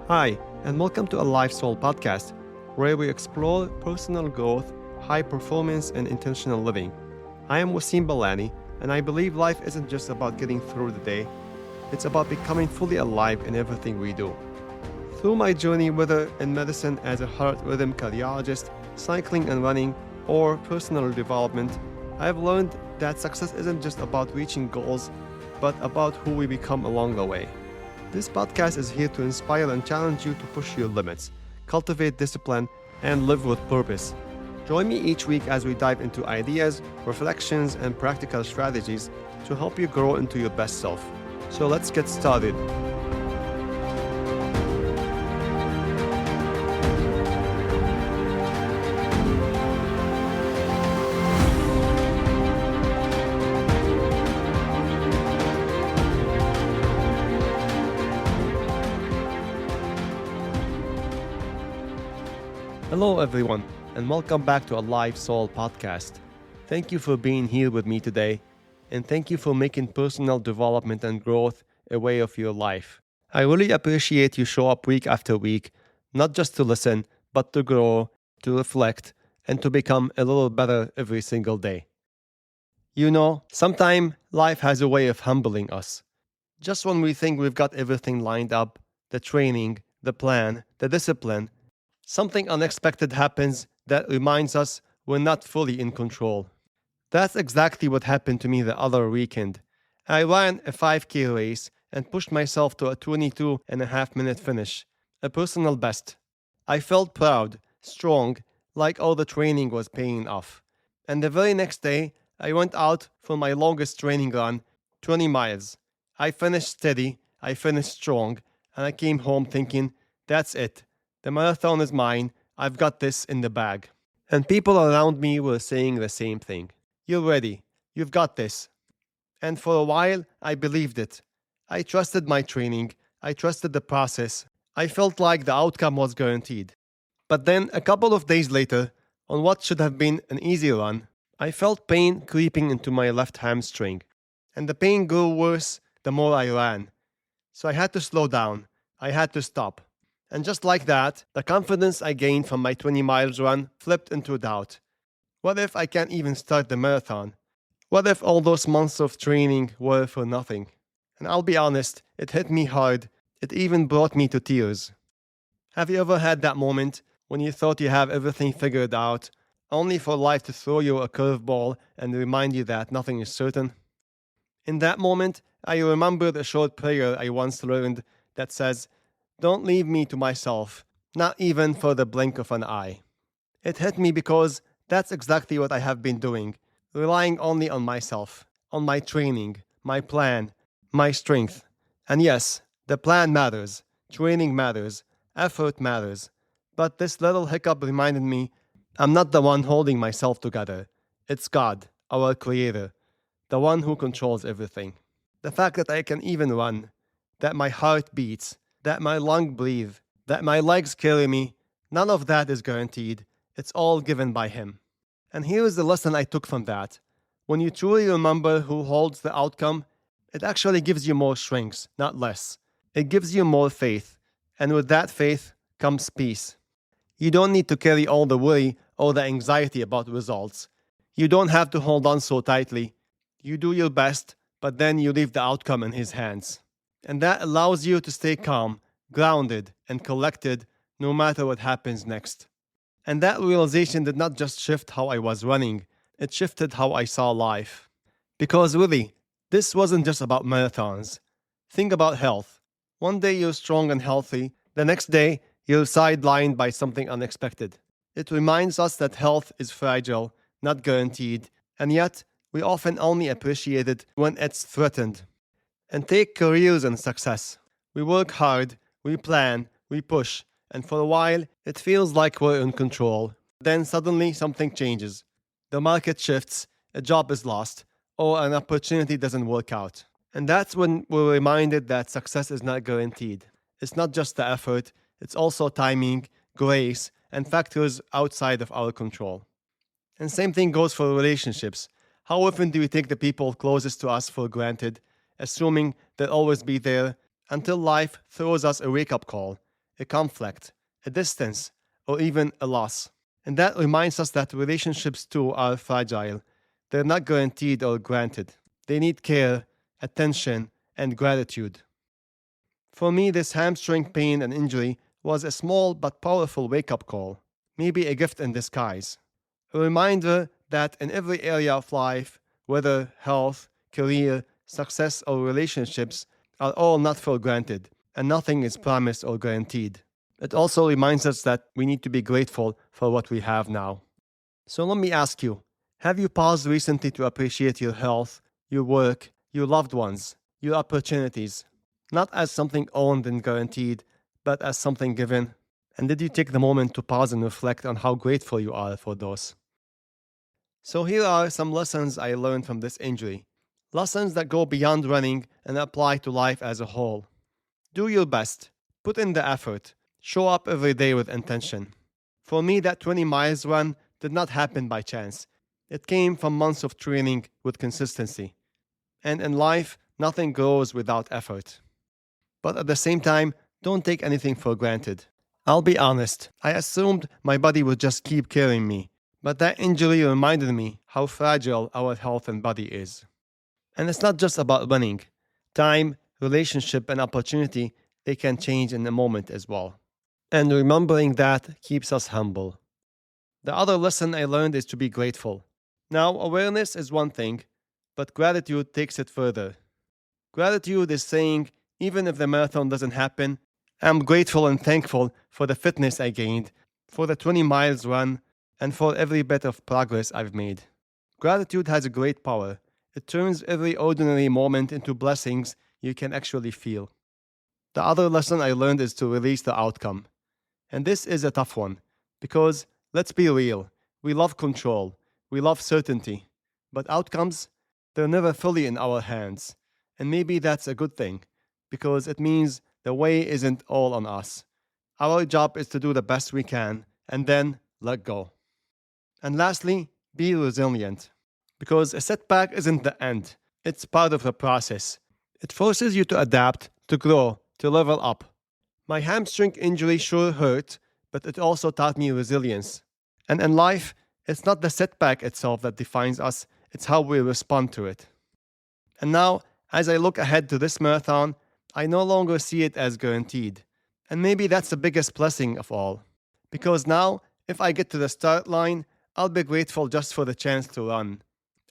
Hi, and welcome to a Life Soul podcast, where we explore personal growth, high performance, and intentional living. I am Wasim Balani, and I believe life isn't just about getting through the day, it's about becoming fully alive in everything we do. Through my journey, whether in medicine as a heart rhythm cardiologist, cycling and running, or personal development, I have learned that success isn't just about reaching goals, but about who we become along the way. This podcast is here to inspire and challenge you to push your limits, cultivate discipline, and live with purpose. Join me each week as we dive into ideas, reflections, and practical strategies to help you grow into your best self. So let's get started. Hello, everyone, and welcome back to a Life Soul podcast. Thank you for being here with me today, and thank you for making personal development and growth a way of your life. I really appreciate you show up week after week, not just to listen, but to grow, to reflect, and to become a little better every single day. You know, sometimes life has a way of humbling us. Just when we think we've got everything lined up, the training, the plan, the discipline, something unexpected happens that reminds us we're not fully in control. That's exactly what happened to me the other weekend. I ran a 5K race and pushed myself to a 22.5-minute finish, a personal best. I felt proud, strong, like all the training was paying off. And the very next day, I went out for my longest training run, 20 miles. I finished steady, I finished strong, and I came home thinking, that's it. The marathon is mine. I've got this in the bag. And people around me were saying the same thing. You're ready. You've got this. And for a while, I believed it. I trusted my training. I trusted the process. I felt like the outcome was guaranteed. But then, a couple of days later, on what should have been an easy run, I felt pain creeping into my left hamstring. And the pain grew worse the more I ran. So I had to slow down. I had to stop. And just like that, the confidence I gained from my 20 miles run flipped into doubt. What if I can't even start the marathon? What if all those months of training were for nothing? And I'll be honest, it hit me hard. It even brought me to tears. Have you ever had that moment when you thought you have everything figured out, only for life to throw you a curveball and remind you that nothing is certain? In that moment, I remembered a short prayer I once learned that says, "Don't leave me to myself, not even for the blink of an eye." It hit me because that's exactly what I have been doing, relying only on myself, on my training, my plan, my strength. And yes, the plan matters, training matters, effort matters. But this little hiccup reminded me I'm not the one holding myself together. It's God, our Creator, the one who controls everything. The fact that I can even run, that my heart beats, that my lungs breathe, that my legs carry me, none of that is guaranteed. It's all given by Him. And here is the lesson I took from that. When you truly remember who holds the outcome, it actually gives you more strength, not less. It gives you more faith. And with that faith comes peace. You don't need to carry all the worry or the anxiety about results. You don't have to hold on so tightly. You do your best, but then you leave the outcome in His hands. And that allows you to stay calm, grounded, and collected no matter what happens next. And that realization did not just shift how I was running, it shifted how I saw life. Because really, this wasn't just about marathons. Think about health. One day you're strong and healthy, the next day you're sidelined by something unexpected. It reminds us that health is fragile, not guaranteed, and yet we often only appreciate it when it's threatened. And take careers and success. We work hard, we plan, we push, and for a while, it feels like we're in control. Then suddenly something changes. The market shifts, a job is lost, or an opportunity doesn't work out. And that's when we're reminded that success is not guaranteed. It's not just the effort, it's also timing, grace, and factors outside of our control. And same thing goes for relationships. How often do we take the people closest to us for granted, assuming they'll always be there, until life throws us a wake-up call, a conflict, a distance, or even a loss. And that reminds us that relationships too are fragile. They're not guaranteed or granted. They need care, attention, and gratitude. For me, this hamstring pain and injury was a small but powerful wake-up call, maybe a gift in disguise. A reminder that in every area of life, whether health, career, success, or relationships, are all not for granted, and nothing is promised or guaranteed. It also reminds us that we need to be grateful for what we have now. So let me ask you, have you paused recently to appreciate your health, your work, your loved ones, your opportunities? Not as something owned and guaranteed, but as something given. And did you take the moment to pause and reflect on how grateful you are for those? So here are some lessons I learned from this injury. Lessons that go beyond running and apply to life as a whole. Do your best. Put in the effort. Show up every day with intention. For me, that 20 miles run did not happen by chance. It came from months of training with consistency. And in life, nothing grows without effort. But at the same time, don't take anything for granted. I'll be honest, I assumed my body would just keep carrying me. But that injury reminded me how fragile our health and body is. And it's not just about running. Time, relationship, and opportunity, they can change in a moment as well. And remembering that keeps us humble. The other lesson I learned is to be grateful. Now, awareness is one thing, but gratitude takes it further. Gratitude is saying, even if the marathon doesn't happen, I'm grateful and thankful for the fitness I gained, for the 20 miles run, and for every bit of progress I've made. Gratitude has a great power. It turns every ordinary moment into blessings you can actually feel. The other lesson I learned is to release the outcome. And this is a tough one, because let's be real, we love control, we love certainty, but outcomes, they're never fully in our hands. And maybe that's a good thing, because it means the way isn't all on us. Our job is to do the best we can, and then let go. And lastly, be resilient. Because a setback isn't the end. It's part of the process. It forces you to adapt, to grow, to level up. My hamstring injury sure hurt, but it also taught me resilience. And in life, it's not the setback itself that defines us, it's how we respond to it. And now, as I look ahead to this marathon, I no longer see it as guaranteed. And maybe that's the biggest blessing of all. Because now, if I get to the start line, I'll be grateful just for the chance to run.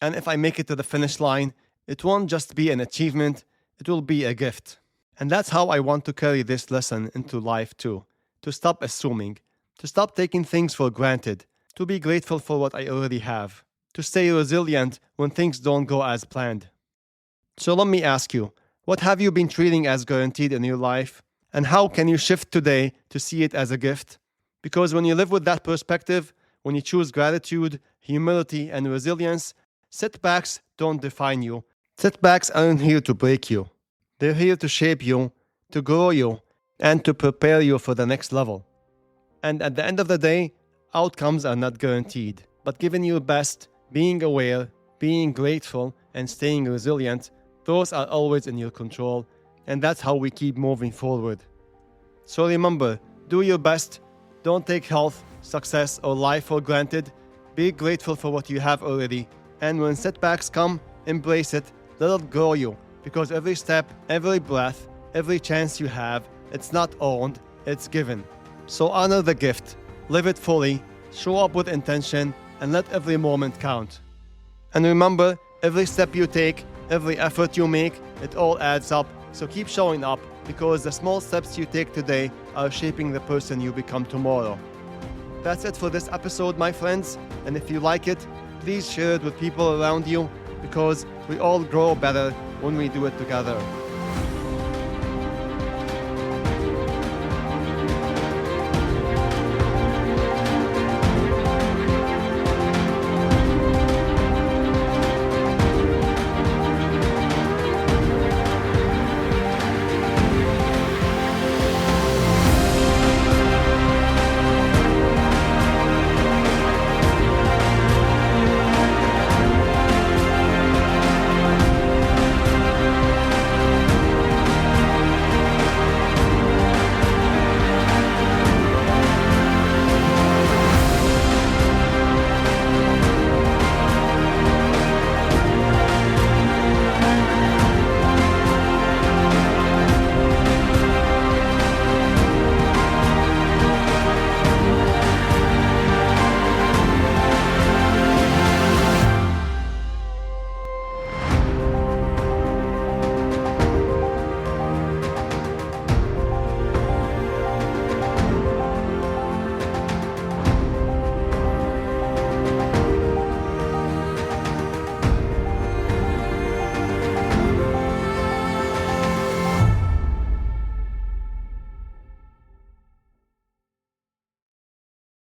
And if I make it to the finish line, it won't just be an achievement, it will be a gift. And that's how I want to carry this lesson into life too. To stop assuming, to stop taking things for granted, to be grateful for what I already have, to stay resilient when things don't go as planned. So let me ask you, what have you been treating as guaranteed in your life? And how can you shift today to see it as a gift? Because when you live with that perspective, when you choose gratitude, humility, and resilience, setbacks don't define you. Setbacks aren't here to break you. They're here to shape you, to grow you, and to prepare you for the next level. And at the end of the day, outcomes are not guaranteed. But giving your best, being aware, being grateful, and staying resilient, those are always in your control. And that's how we keep moving forward. So remember, do your best. Don't take health, success, or life for granted. Be grateful for what you have already. And when setbacks come, embrace it. Let it grow you. Because every step, every breath, every chance you have, it's not owned, it's given. So honor the gift. Live it fully. Show up with intention. And let every moment count. And remember, every step you take, every effort you make, it all adds up. So keep showing up, because the small steps you take today are shaping the person you become tomorrow. That's it for this episode, my friends. And if you like it, please share it with people around you, because we all grow better when we do it together.